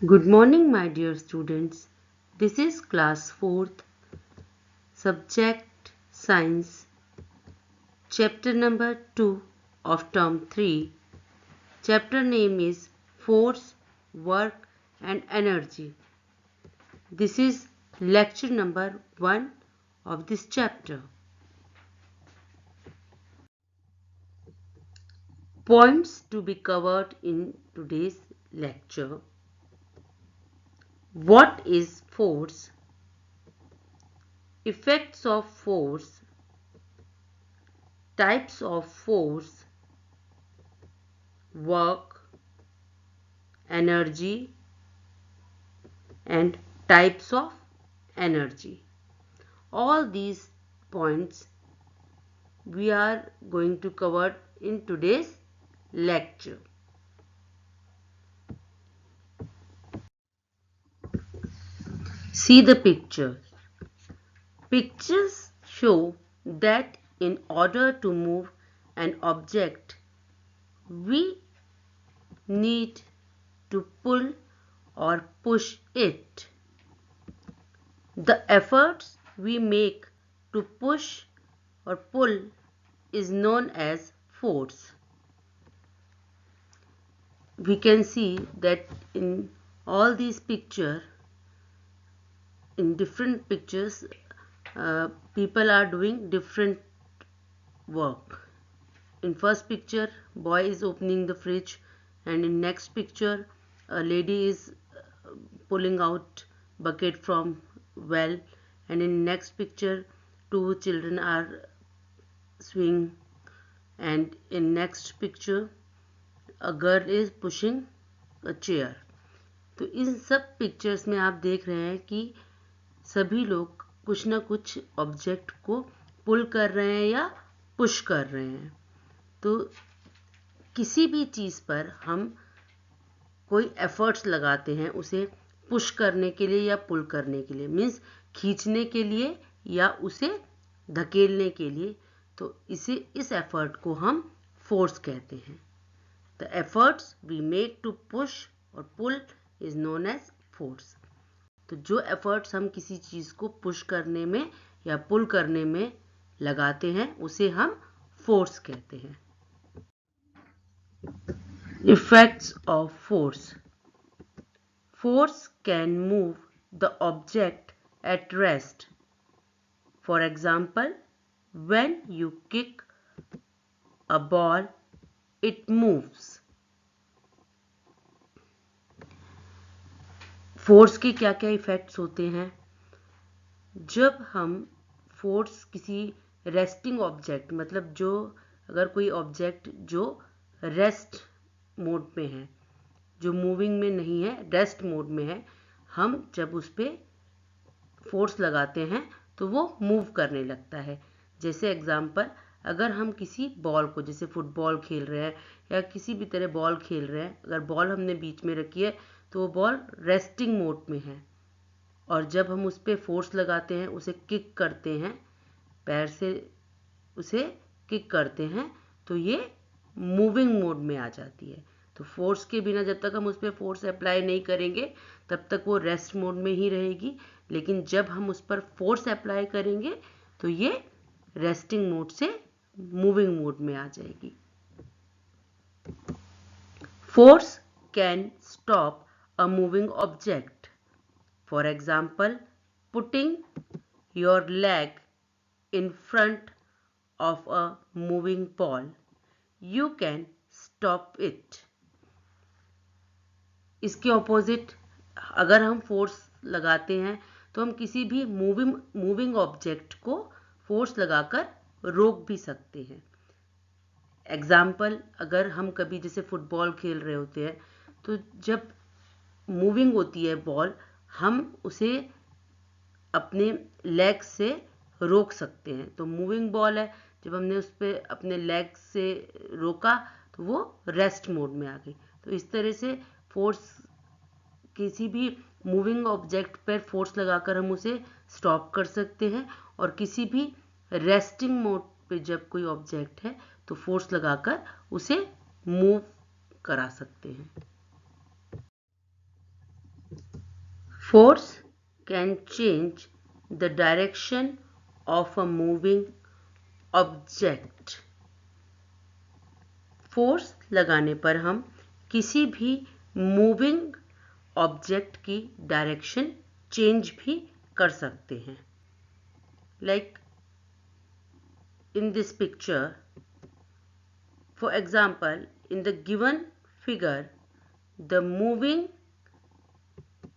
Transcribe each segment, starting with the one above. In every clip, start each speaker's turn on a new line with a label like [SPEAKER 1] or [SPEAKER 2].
[SPEAKER 1] Good morning, my dear students. This is class 4th, subject science, chapter number 2 of term 3. Chapter name is Force, Work and Energy. This is lecture number 1 of this chapter. Points to be covered in today's lecture. What is force? Effects of force, types of force, work, energy and types of energy. All these points we are going to cover in today's lecture. See the picture. Pictures show that in order to move an object, we need to pull or push it. The efforts we make to push or pull is known as force. We can see that in all these pictures, in different pictures, people are doing different work. In first picture, boy is opening the fridge, and in next picture, a lady is pulling out bucket from well, and in next picture, two children are swinging, and in next picture, a girl is pushing a chair. तो इन सब pictures में आप देख रहे हैं कि सभी लोग कुछ ना कुछ ऑब्जेक्ट को पुल कर रहे हैं या पुश कर रहे हैं। तो किसी भी चीज़ पर हम कोई एफर्ट्स लगाते हैं उसे पुश करने के लिए या पुल करने के लिए, मीन्स खींचने के लिए या उसे धकेलने के लिए, तो इस एफर्ट को हम फोर्स कहते हैं। The efforts we make to push और pull is known as force. तो जो एफर्ट्स हम किसी चीज़ को पुश करने में या पुल करने में लगाते हैं उसे हम फोर्स कहते हैं। Effects of force. Force can move the object at rest. For example, when you kick a ball, it moves. Force के क्या क्या इफेक्ट्स होते हैं? जब हम फोर्स किसी रेस्टिंग ऑब्जेक्ट, मतलब जो अगर कोई ऑब्जेक्ट जो रेस्ट मोड में है, जो मूविंग में नहीं है, रेस्ट मोड में है, हम जब उस पर फोर्स लगाते हैं तो वो मूव करने लगता है। जैसे एग्जांपल, अगर हम किसी बॉल को, जैसे फुटबॉल खेल रहे हैं या किसी भी तरह बॉल खेल रहे हैं, अगर बॉल हमने बीच में रखी है तो वो बॉल रेस्टिंग मोड में है, और जब हम उस पर फोर्स लगाते हैं, उसे किक करते हैं, पैर से उसे किक करते हैं, तो ये मूविंग मोड में आ जाती है। तो फोर्स के बिना जब तक हम उस पर फोर्स अप्लाई नहीं करेंगे तब तक वो रेस्ट मोड में ही रहेगी, लेकिन जब हम उस पर फोर्स अप्लाई करेंगे तो ये रेस्टिंग मोड से मूविंग मोड में आ जाएगी। Force can stop a moving object. For example, putting your leg in front of a moving ball, you can stop it. इसके ऑपोजिट, अगर हम फोर्स लगाते हैं तो हम किसी भी मूविंग ऑब्जेक्ट को फोर्स लगाकर रोक भी सकते हैं। एग्जाम्पल, अगर हम कभी जैसे फुटबॉल खेल रहे होते हैं तो जब मूविंग होती है बॉल, हम उसे अपने लेग से रोक सकते हैं। तो मूविंग बॉल है, जब हमने उस पर अपने लेग से रोका तो वो रेस्ट मोड में आ गई। तो इस तरह से फोर्स, किसी भी मूविंग ऑब्जेक्ट पर फोर्स लगाकर हम उसे स्टॉप कर सकते हैं, और किसी भी रेस्टिंग मोड पे जब कोई ऑब्जेक्ट है तो फोर्स लगाकर उसे मूव करा सकते हैं। Force can change the direction of a moving object. Force लगाने पर हम किसी भी मूविंग ऑब्जेक्ट की डायरेक्शन चेंज भी कर सकते हैं. Like in this picture, for example, in the given figure, the moving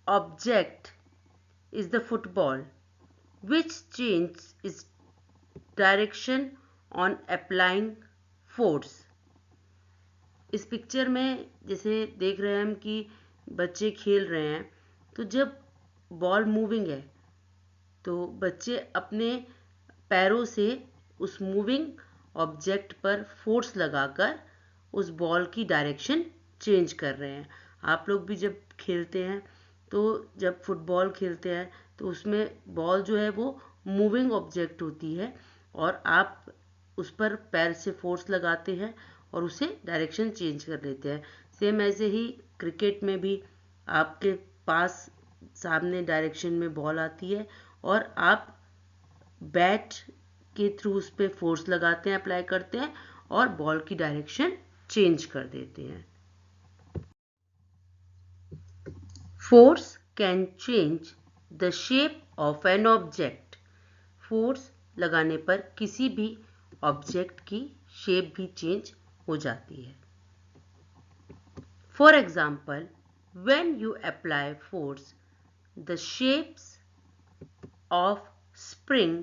[SPEAKER 1] object is the football, which changes its direction on applying force. इस पिक्चर में जैसे देख रहे हैं हम कि बच्चे खेल रहे हैं, तो जब बॉल मूविंग है तो बच्चे अपने पैरों से उस मूविंग ऑब्जेक्ट पर फोर्स लगाकर उस बॉल की डायरेक्शन चेंज कर रहे हैं. आप लोग भी जब खेलते हैं तो जब फुटबॉल खेलते हैं तो उसमें बॉल जो है वो मूविंग ऑब्जेक्ट होती है और आप उस पर पैर से फोर्स लगाते हैं और उसे डायरेक्शन चेंज कर लेते हैं. सेम ऐसे ही क्रिकेट में भी आपके पास सामने डायरेक्शन में बॉल आती है और आप बैट के थ्रू उस पर फोर्स लगाते हैं, अप्लाई करते हैं और बॉल की डायरेक्शन चेंज कर देते हैं. Force can change the shape of an object. Force लगाने पर किसी भी ऑब्जेक्ट की शेप भी चेंज हो जाती है. For example, when you apply force, the shapes of spring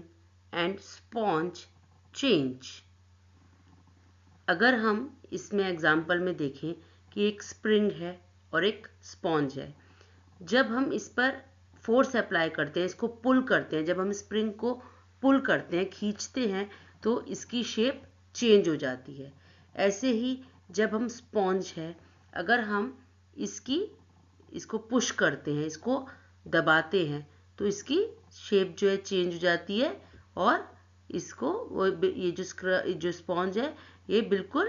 [SPEAKER 1] and sponge change. अगर हम इसमें एग्जाम्पल में देखें कि एक स्प्रिंग है और एक स्पॉन्ज है, जब हम इस पर फोर्स अप्लाई करते हैं, इसको पुल करते हैं, जब हम स्प्रिंग को पुल करते हैं, खींचते हैं, तो इसकी शेप चेंज हो जाती है. ऐसे ही जब हम स्पॉन्ज है, अगर हम इसको पुश करते हैं, इसको दबाते हैं, तो इसकी शेप जो है चेंज हो जाती है और इसको ये जो स्पॉन्ज है ये बिल्कुल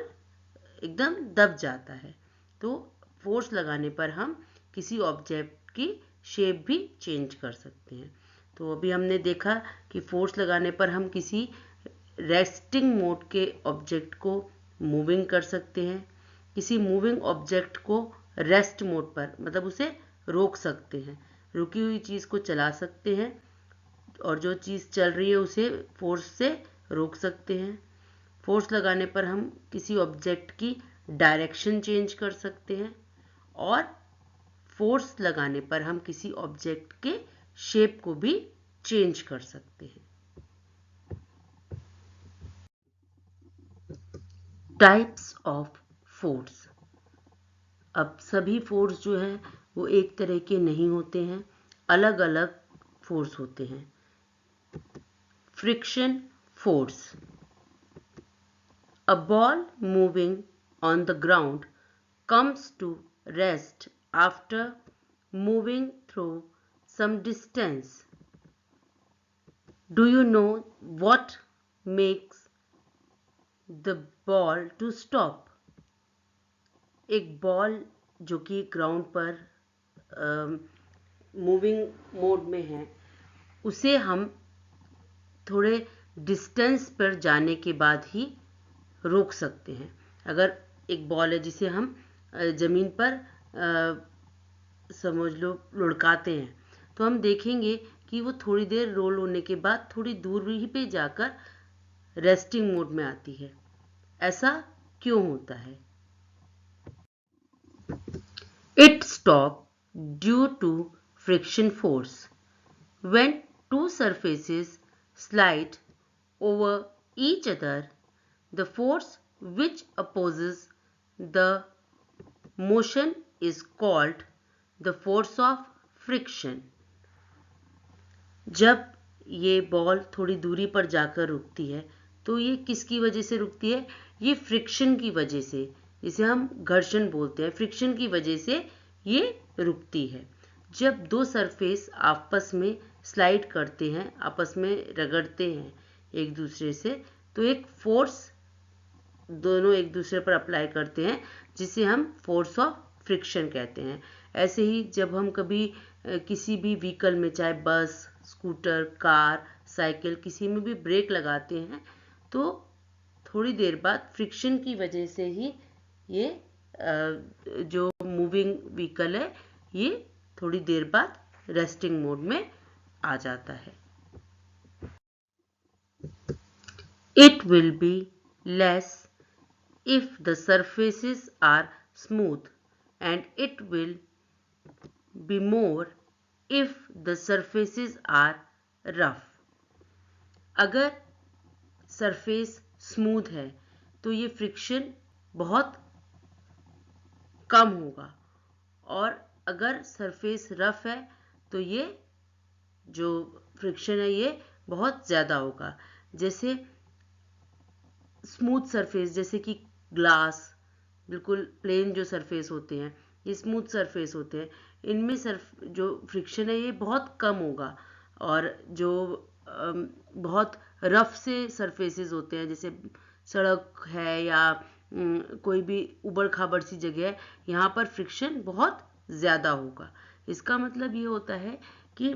[SPEAKER 1] एकदम दब जाता है. तो फोर्स लगाने पर हम किसी ऑब्जेक्ट की शेप भी चेंज कर सकते हैं. तो अभी हमने देखा कि फोर्स लगाने पर हम किसी रेस्टिंग मोड के ऑब्जेक्ट को मूविंग कर सकते हैं, किसी मूविंग ऑब्जेक्ट को रेस्ट मोड पर मतलब उसे रोक सकते हैं, रुकी हुई चीज़ को चला सकते हैं और जो चीज़ चल रही है उसे फोर्स से रोक सकते हैं. फोर्स लगाने पर हम किसी ऑब्जेक्ट की डायरेक्शन चेंज कर सकते हैं और फोर्स लगाने पर हम किसी ऑब्जेक्ट के शेप को भी चेंज कर सकते हैं. Types of force. अब सभी फोर्स जो है वो एक तरह के नहीं होते हैं, अलग अलग फोर्स होते हैं. Friction force. A ball moving on the ground comes to rest after moving through some distance. Do you know what makes the ball to stop? एक बॉल जो कि ग्राउंड पर मूविंग मोड में है, उसे हम थोड़े डिस्टेंस पर जाने के बाद ही रोक सकते हैं. अगर एक बॉल है जिसे हम ज़मीन पर समझ लो लुढ़काते हैं, तो हम देखेंगे कि वो थोड़ी देर रोल होने के बाद थोड़ी दूर ही पे जाकर रेस्टिंग मोड में आती है. ऐसा क्यों होता है? It stops due to friction force. When two surfaces slide over each other, the force which opposes the motion is called the force of friction. जब ये बॉल थोड़ी दूरी पर जाकर रुकती है तो ये किसकी वजह से रुकती है? ये फ्रिक्शन की वजह से, जिसे हम घर्षण बोलते हैं, फ्रिक्शन की वजह से ये रुकती है. जब दो सरफेस आपस में स्लाइड करते हैं, आपस में रगड़ते हैं एक दूसरे से, तो एक फोर्स दोनों एक दूसरे पर अप्लाई करते हैं जिसे हम फोर्स ऑफ फ्रिक्शन कहते हैं। ऐसे ही जब हम कभी किसी भी व्हीकल में, चाहे बस, स्कूटर, कार, साइकिल, किसी में भी ब्रेक लगाते हैं तो थोड़ी देर बाद फ्रिक्शन की वजह से ही ये जो मूविंग व्हीकल है ये थोड़ी देर बाद रेस्टिंग मोड में आ जाता है। It will be less if the surfaces are smooth and it will be more if the surfaces are rough. अगर सरफेस स्मूथ है तो ये फ्रिक्शन बहुत कम होगा, और अगर सरफेस रफ है तो ये जो फ्रिक्शन है ये बहुत ज़्यादा होगा। जैसे स्मूथ सरफेस, जैसे कि ग्लास, बिल्कुल प्लेन जो सरफेस होते हैं ये स्मूथ सरफेस होते हैं, इनमें जो फ्रिक्शन है ये बहुत कम होगा। और जो बहुत रफ से सरफेसेस होते हैं, जैसे सड़क है या कोई भी उबड़ खाबड़ सी जगह है, यहाँ पर फ्रिक्शन बहुत ज़्यादा होगा। इसका मतलब ये होता है कि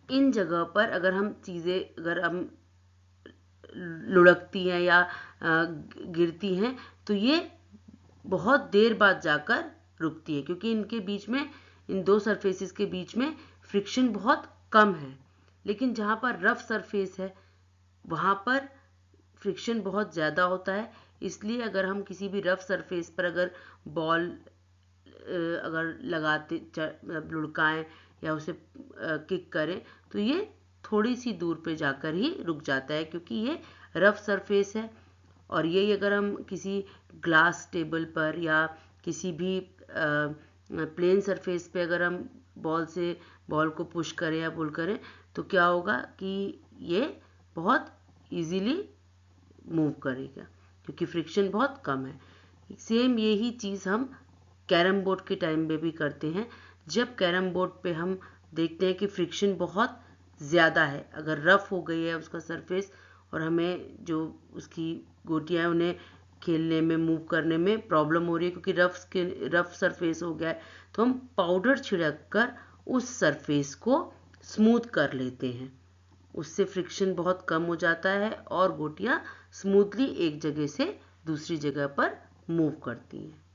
[SPEAKER 1] इन जगह पर अगर हम लुढ़कती हैं या गिरती हैं तो ये बहुत देर बाद जाकर रुकती है, क्योंकि इनके बीच में, इन दो सरफेसेस के बीच में फ्रिक्शन बहुत कम है। लेकिन जहाँ पर रफ सरफेस है वहाँ पर फ्रिक्शन बहुत ज़्यादा होता है। इसलिए अगर हम किसी भी रफ सरफेस पर अगर बॉल अगर लगाते, मतलब लुढ़काएं या उसे किक करें तो ये थोड़ी सी दूर पे जाकर ही रुक जाता है, क्योंकि ये रफ सरफेस है। और यही अगर हम किसी ग्लास टेबल पर या किसी भी प्लेन सरफेस पे अगर हम बॉल को पुश करें या पुल करें तो क्या होगा कि ये बहुत इजीली मूव करेगा, क्योंकि फ्रिक्शन बहुत कम है। सेम यही चीज़ हम कैरम बोर्ड के टाइम पे भी करते हैं। जब कैरम बोर्ड पे हम देखते हैं कि फ्रिक्शन बहुत ज़्यादा है, अगर रफ हो गई है उसका सरफेस और हमें जो उसकी गोटियां हैं उन्हें खेलने में, मूव करने में प्रॉब्लम हो रही है क्योंकि रफ सरफेस हो गया है, तो हम पाउडर छिड़क कर उस सरफेस को स्मूथ कर लेते हैं। उससे फ्रिक्शन बहुत कम हो जाता है और गोटियां स्मूथली एक जगह से दूसरी जगह पर मूव करती हैं।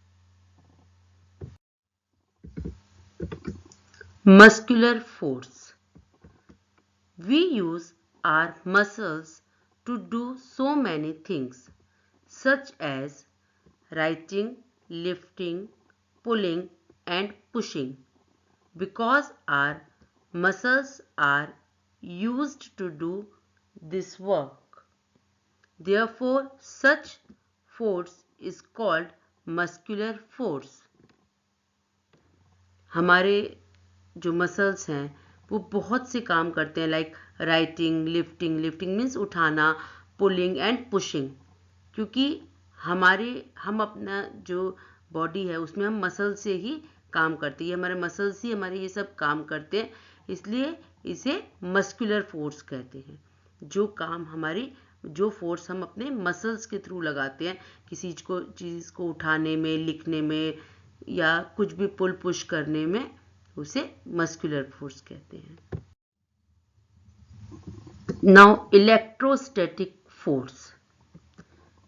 [SPEAKER 1] Muscular force. We use our muscles to do so many things, such as writing, lifting, pulling, and pushing. Because our muscles are used to do this work. Therefore, such force is called muscular force. हमारे जो muscles हैं वो बहुत से काम करते हैं, like writing, lifting means उठाना, पुलिंग एंड पुशिंग, क्योंकि हम अपना जो बॉडी है उसमें हम मसल से ही काम करते हैं, हमारे मसल्स ही हमारे ये सब काम करते हैं, इसलिए इसे मस्कुलर फोर्स कहते हैं। जो फोर्स हम अपने मसल्स के थ्रू लगाते हैं किसी चीज़ को उठाने में, लिखने में या कुछ भी पुल पुश करने में, उसे मस्कुलर फोर्स कहते हैं। Now electrostatic force.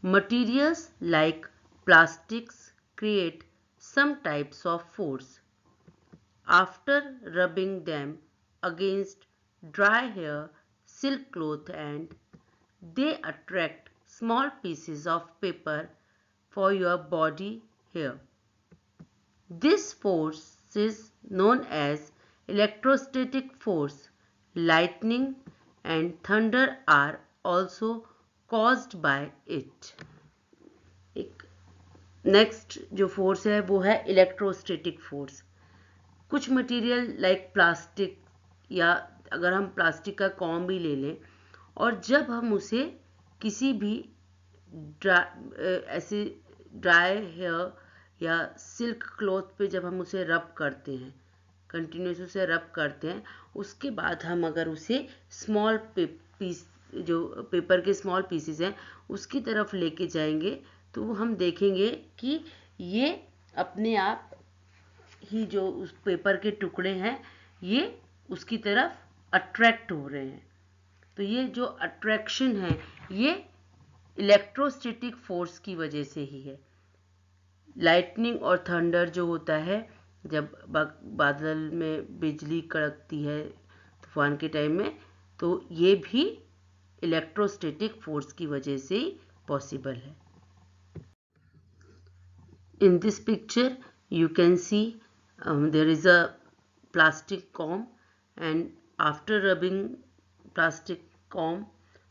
[SPEAKER 1] Materials like plastics create some types of force. After rubbing them against dry hair, silk cloth, and they attract small pieces of paper for your body hair. This force is known as electrostatic force. Lightning and thunder are also caused by it. एक next जो force है वो है electrostatic force. कुछ material like plastic, या अगर हम plastic का कॉम भी ले लें और जब हम उसे किसी भी ऐसे ड्राई हेयर या सिल्क क्लॉथ पे जब हम उसे रब करते हैं, कंटिन्यूस उसे रब करते हैं, उसके बाद हम अगर उसे स्मॉल पीस, जो पेपर के स्मॉल पीसेस हैं उसकी तरफ लेके जाएंगे तो हम देखेंगे कि ये अपने आप ही जो उस पेपर के टुकड़े हैं ये उसकी तरफ अट्रैक्ट हो रहे हैं। तो ये जो अट्रैक्शन है ये इलेक्ट्रोस्टैटिक फोर्स की वजह से ही है। लाइटनिंग और थंडर जो होता है, जब बादल में बिजली कड़कती है तूफान के टाइम में, तो ये भी इलेक्ट्रोस्टैटिक फोर्स की वजह से ही पॉसिबल है। In this picture you can see there is a plastic comb, and after rubbing plastic comb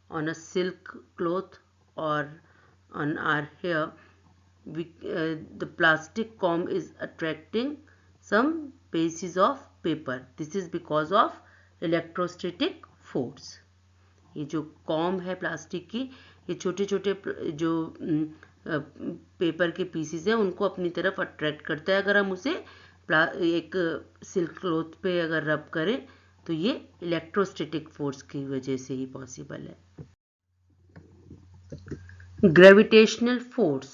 [SPEAKER 1] on a silk cloth or on our hair, the plastic comb is attracting some pieces of paper. This is because of electrostatic force. ये जो com है plastic की, ये छोटे छोटे जो paper के PCs हैं उनको अपनी तरफ अट्रैक्ट करता है। अगर हम उसे एक सिल्क क्लॉथ पे अगर रब करें तो ये इलेक्ट्रोस्टैटिक फोर्स की वजह से ही पॉसिबल है। ग्रेविटेशनल फोर्स,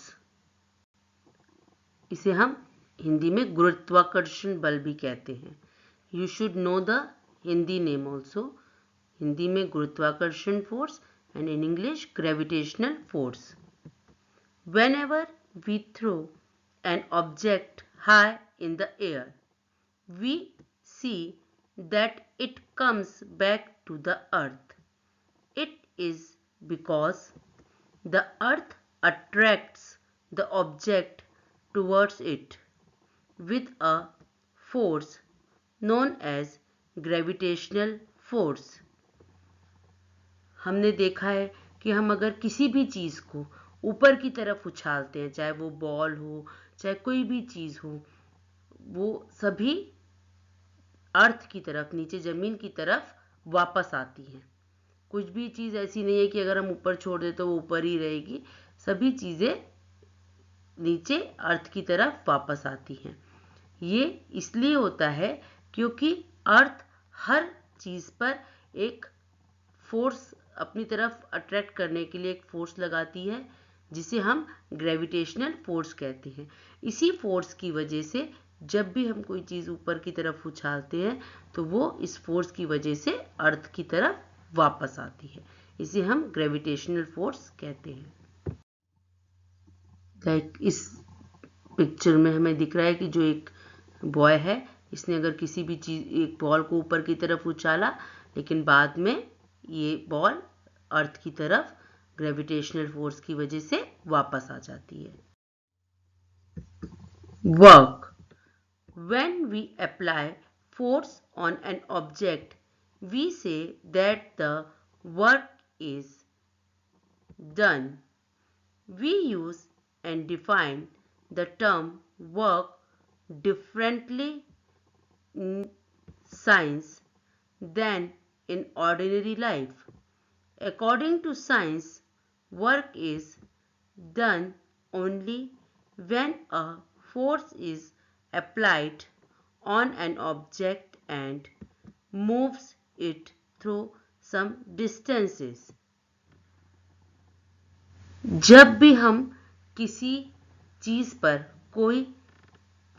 [SPEAKER 1] इसे हम हिंदी में गुरुत्वाकर्षण बल भी कहते हैं। You should know the Hindi name also. Hindi में गुरुत्वाकर्षण force and in English gravitational force. Whenever we throw an object high in the air, we see that it comes back to the earth. It is because the earth attracts the object towards it with a force known as gravitational force. हमने देखा है कि हम अगर किसी भी चीज़ को ऊपर की तरफ उछालते हैं, चाहे वो बॉल हो चाहे कोई भी चीज़ हो, वो सभी अर्थ की तरफ, नीचे ज़मीन की तरफ वापस आती हैं। कुछ भी चीज़ ऐसी नहीं है कि अगर हम ऊपर छोड़ दें तो वो ऊपर ही रहेगी। सभी चीज़ें नीचे अर्थ की तरफ वापस आती हैं। ये इसलिए होता है क्योंकि अर्थ हर चीज़ पर एक फोर्स अपनी तरफ अट्रैक्ट करने के लिए एक फोर्स लगाती है, जिसे हम ग्रेविटेशनल फोर्स कहते हैं। इसी फोर्स की वजह से जब भी हम कोई चीज़ ऊपर की तरफ उछालते हैं तो वो इस फोर्स की वजह से अर्थ की तरफ वापस आती है। इसे हम ग्रेविटेशनल फोर्स कहते हैं। इस पिक्चर में हमें दिख रहा है कि जो एक बॉय है, इसने अगर किसी भी चीज़, एक बॉल को ऊपर की तरफ उछाला, लेकिन बाद में ये बॉल अर्थ की तरफ ग्रेविटेशनल फोर्स की वजह से वापस आ जाती है। Work, when we apply force on an object, we say that the work is done. We use and define the term work differently in science than in ordinary life. According to science, work is done only when a force is applied on an object and moves it through some distances. जब भी हम किसी चीज़ पर कोई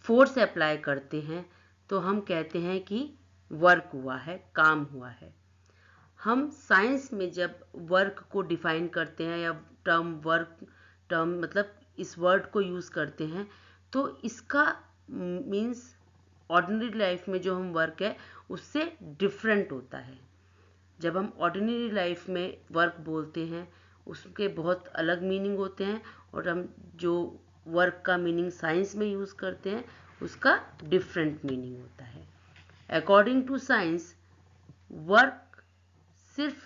[SPEAKER 1] force apply करते हैं तो हम कहते हैं कि वर्क हुआ है, काम हुआ है। हम साइंस में जब वर्क को डिफाइन करते हैं या टर्म मतलब इस वर्ड को यूज़ करते हैं, तो इसका मीन्स ऑर्डिनरी लाइफ में जो हम वर्क है उससे डिफरेंट होता है। जब हम ऑर्डिनरी लाइफ में वर्क बोलते हैं उसके बहुत अलग मीनिंग होते हैं, और हम जो वर्क का मीनिंग साइंस में यूज़ करते हैं उसका डिफरेंट मीनिंग होता है। अकॉर्डिंग टू साइंस, वर्क सिर्फ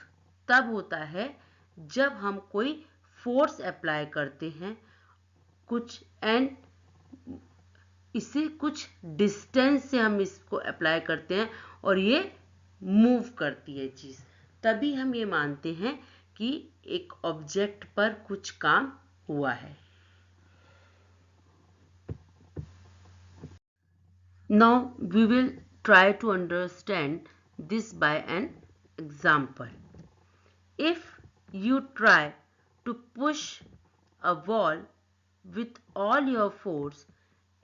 [SPEAKER 1] तब होता है जब हम कोई फोर्स अप्लाई करते हैं कुछ, एंड इसे कुछ डिस्टेंस से हम इसको अप्लाई करते हैं और ये मूव करती है चीज़, तभी हम ये मानते हैं कि एक ऑब्जेक्ट पर कुछ काम हुआ है। Now we will try to understand this by an example. If you try to push a wall with all your force,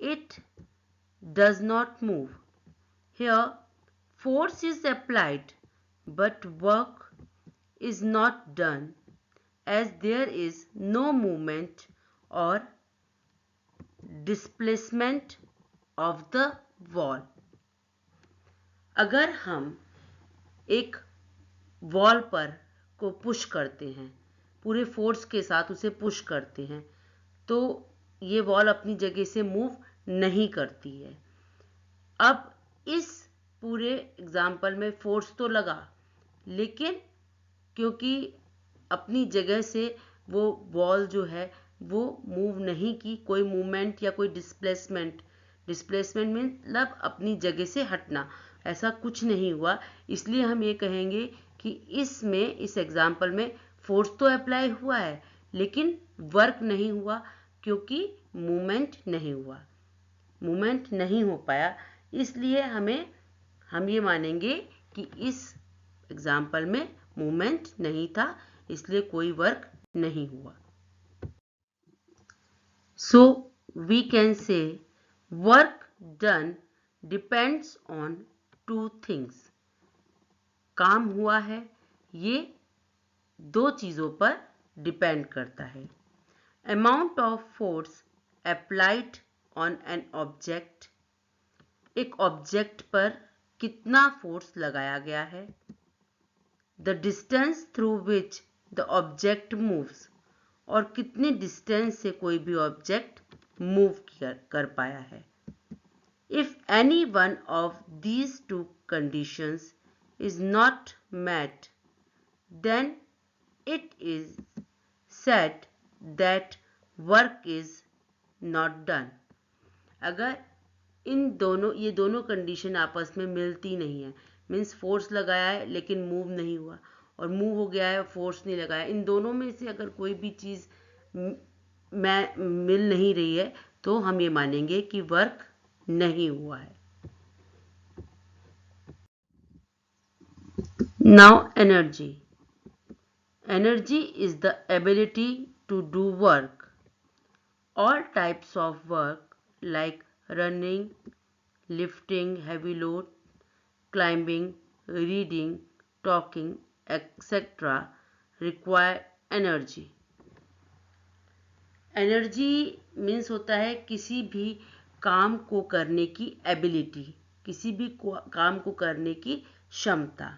[SPEAKER 1] it does not move. Here, force is applied, but work is not done as there is no movement or displacement of the wall. अगर हम एक wall पर को push करते हैं, पूरे force के साथ उसे पुश करते हैं, तो ये वॉल अपनी जगह से मूव नहीं करती है। अब इस पूरे एग्जाम्पल में फोर्स तो लगा, लेकिन क्योंकि अपनी जगह से वो वॉल जो है वो मूव नहीं की, कोई मूवमेंट या कोई डिस्प्लेसमेंट मतलब अपनी जगह से हटना, ऐसा कुछ नहीं हुआ। इसलिए हम ये कहेंगे कि इसमें इस एग्जाम्पल में फोर्स तो अप्लाई हुआ है लेकिन वर्क नहीं हुआ, क्योंकि मूवमेंट नहीं हुआ, मूवमेंट नहीं हो पाया। इसलिए हम ये मानेंगे कि इस एग्जाम्पल में मूवमेंट नहीं था, इसलिए कोई वर्क नहीं हुआ। So we can say work done depends on two things. काम हुआ है ये दो चीजों पर डिपेंड करता है। Amount of force applied on an object, एक ऑब्जेक्ट पर कितना फोर्स लगाया गया है। The distance through which the object moves, और कितने डिस्टेंस से कोई भी ऑब्जेक्ट मूव कर पाया है। If any one of these two conditions is not met, then it is said that work is not done. अगर ये दोनों कंडीशन आपस में मिलती नहीं है, मीन्स फोर्स लगाया है लेकिन मूव नहीं हुआ, और मूव हो गया है फोर्स नहीं लगाया, इन दोनों में से अगर कोई भी चीज मिल नहीं रही है तो हम ये मानेंगे कि वर्क नहीं हुआ है। Now energy. Energy is the ability to do work. All types of work like running, lifting heavy load, climbing, reading, talking, etc. require energy. Energy means होता है किसी भी काम को करने की एबिलिटी, किसी भी काम को करने की क्षमता,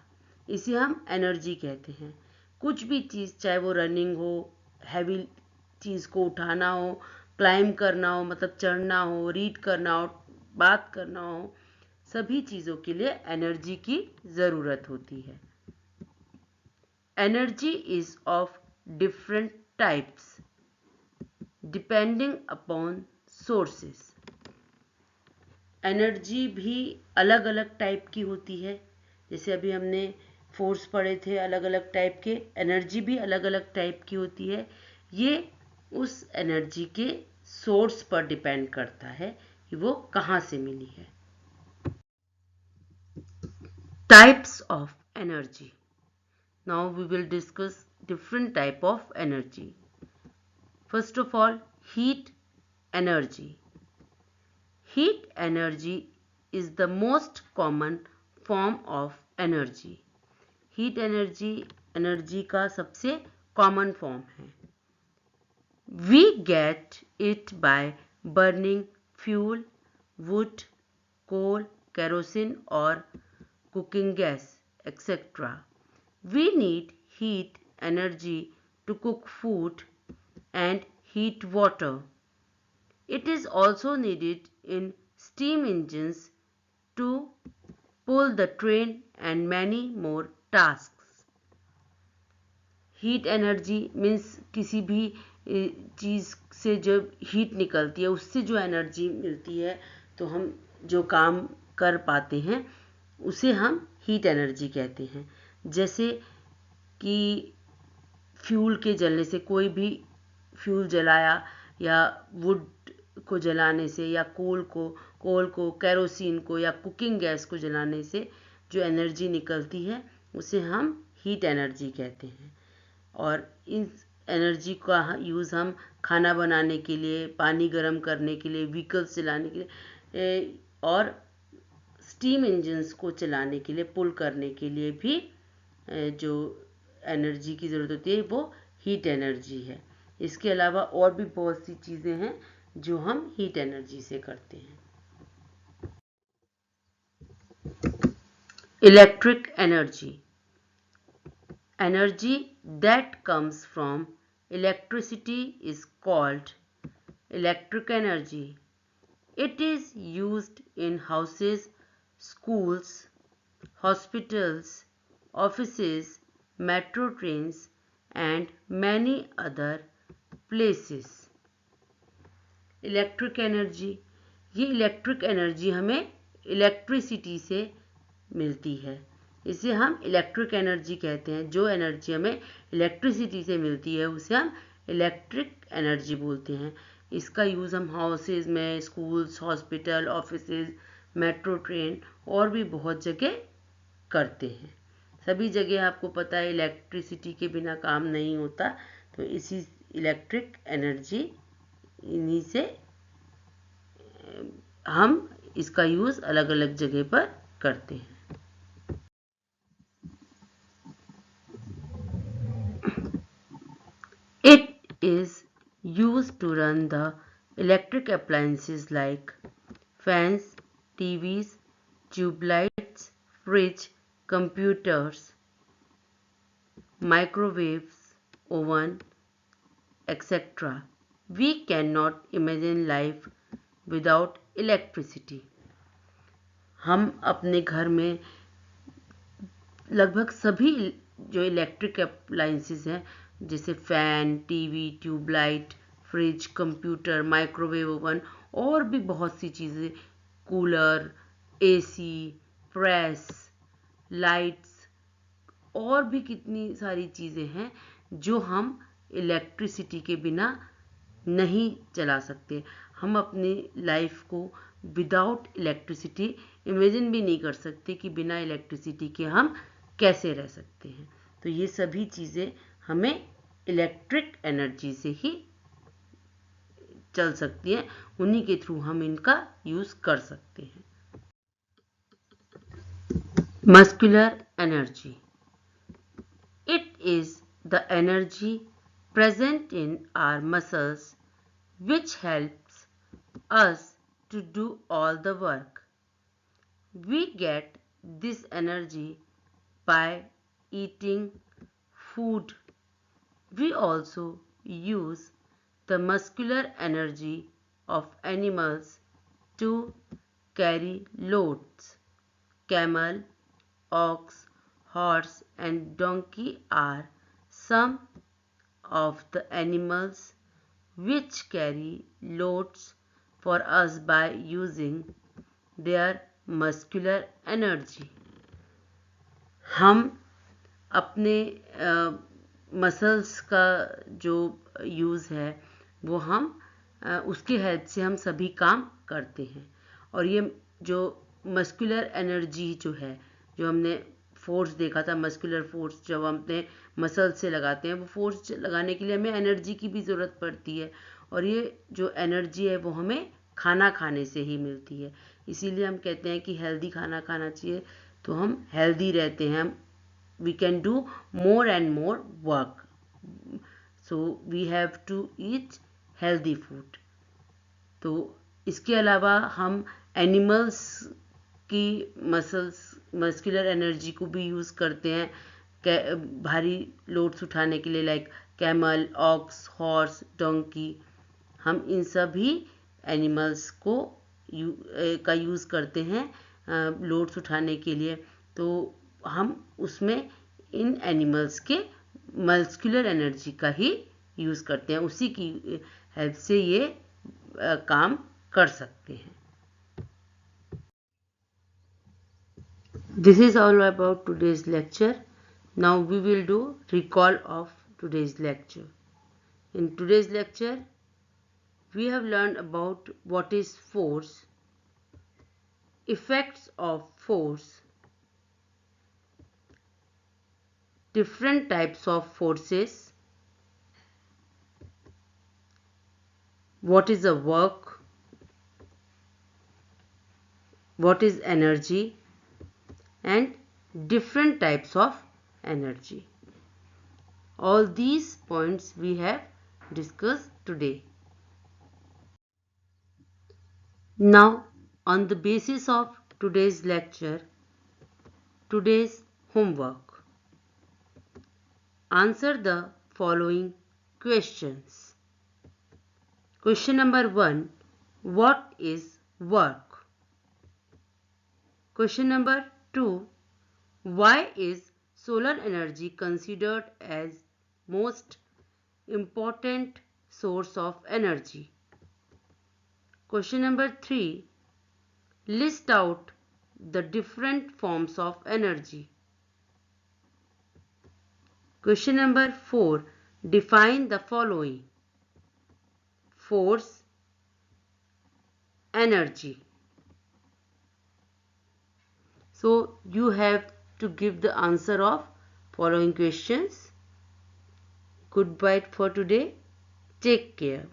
[SPEAKER 1] इसे हम एनर्जी कहते हैं। कुछ भी चीज़, चाहे वो रनिंग हो, हैवी चीज़ को उठाना हो, क्लाइंब करना हो मतलब चढ़ना हो, रीड करना हो, बात करना हो, सभी चीज़ों के लिए एनर्जी की ज़रूरत होती है। Energy is of different types depending upon sources. Energy भी अलग अलग टाइप की होती है, जैसे अभी हमने फोर्स पढ़े थे अलग अलग टाइप के, एनर्जी भी अलग अलग टाइप की होती है। ये उस एनर्जी के सोर्स पर डिपेंड करता है कि वो कहाँ से मिली है। Types of energy. Now we will discuss different type of energy. First of all, heat energy. Heat energy is the most common form of energy. Heat energy का सबसे common form है। We get it by burning fuel, wood, coal, kerosene or cooking gas, etc. We need heat energy to cook food and heat water. It is also needed in steam engines to pull the train and many more tasks. Heat energy means किसी भी चीज़ से जब heat निकलती है उससे जो energy मिलती है तो हम जो काम कर पाते हैं उसे हम हीट एनर्जी कहते हैं। जैसे कि फ्यूल के जलने से, कोई भी फ्यूल जलाया या वुड को जलाने से या कोल को केरोसिन को या कुकिंग गैस को जलाने से जो एनर्जी निकलती है उसे हम हीट एनर्जी कहते हैं। और इन एनर्जी का यूज़ हम खाना बनाने के लिए, पानी गर्म करने के लिए, व्हीकल्स चलाने के लिए और स्टीम इंजन्स को चलाने के लिए, पुल करने के लिए भी जो एनर्जी की ज़रूरत होती है वो हीट एनर्जी है। इसके अलावा और भी बहुत सी चीज़ें हैं जो हम हीट एनर्जी से करते हैं। Electric energy, energy that comes from electricity is called electric energy. It is used in houses, schools, hospitals, offices, metro trains and many other places. Electric energy, ये इलेक्ट्रिक एनर्जी हमें electricity से मिलती है, इसे हम इलेक्ट्रिक एनर्जी कहते हैं। जो एनर्जी हमें इलेक्ट्रिसिटी से मिलती है उसे हम इलेक्ट्रिक एनर्जी बोलते हैं। इसका यूज़ हम हाउसेज में, schools, hospital, offices, metro train और भी बहुत जगह करते हैं। सभी जगह आपको पता है इलेक्ट्रिसिटी के बिना काम नहीं होता, तो इसी इलेक्ट्रिक एनर्जी इन्हीं से हम इसका यूज़ अलग अलग जगह पर करते हैं। It is used to run the electric appliances like fans, TVs, tube lights, fridge, computers, microwaves, oven, etc. We cannot imagine life without electricity. हम अपने घर में लगभग सभी जो इलेक्ट्रिक अप्लायंसेस हैं जैसे fan, TV, tubelight, fridge, computer, microwave oven और भी बहुत सी चीज़ें, कूलर, एसी, प्रेस, लाइट्स और भी कितनी सारी चीज़ें हैं जो हम इलेक्ट्रिसिटी के बिना नहीं चला सकते। हम अपनी लाइफ को विदाउट इलेक्ट्रिसिटी इमेजिन भी नहीं कर सकते कि बिना इलेक्ट्रिसिटी के हम कैसे रह सकते हैं। तो ये सभी चीज़ें हमें इलेक्ट्रिक एनर्जी से ही चल सकती हैं, उन्हीं के थ्रू हम इनका यूज़ कर सकते हैं। Muscular energy, it is the energy present in our muscles which helps us to do all the work. We get this energy by eating food. We also use the muscular energy of animals to carry loads. Camel, ox, horse and donkey are some of the animals which carry loads for us by using their muscular energy. हम अपने muscles का जो use है वो हम उसकी help से हम सभी काम करते हैं। और ये जो मस्कुलर एनर्जी जो है, जो हमने फोर्स देखा था, मस्कुलर फोर्स जब हम अपने मसल से लगाते हैं, वो फोर्स लगाने के लिए हमें एनर्जी की भी ज़रूरत पड़ती है। और ये जो एनर्जी है वो हमें खाना खाने से ही मिलती है। इसीलिए हम कहते हैं कि हेल्दी खाना खाना चाहिए, तो हम हेल्दी रहते हैं। We can do more and more work, so we have to eat healthy food. तो इसके अलावा हम एनिमल्स की मस्कुलर एनर्जी को भी यूज़ करते हैं भारी लोड्स उठाने के लिए, like camel, ox, horse, donkey. हम इन सभी एनिमल्स को का यूज़ करते हैं लोड्स उठाने के लिए। तो हम उसमें इन एनिमल्स के मस्कुलर एनर्जी का ही यूज़ करते हैं, उसी की हेल्प से ये काम कर सकते हैं। This is all about today's lecture. Now we will do recall of today's lecture. In today's lecture, we have learned about what is force, effects of force, different types of forces, what is a work, what is energy, and different types of energy. All these points we have discussed today. Now, on the basis of today's lecture, today's homework, answer the following questions. Question number 1. What is work? Question number 2. Why is solar energy considered as most important source of energy? Question number 3. List out the different forms of energy. Question number 4. Define the following: force, energy. So you have to give the answer of following questions. Goodbye for today. Take care.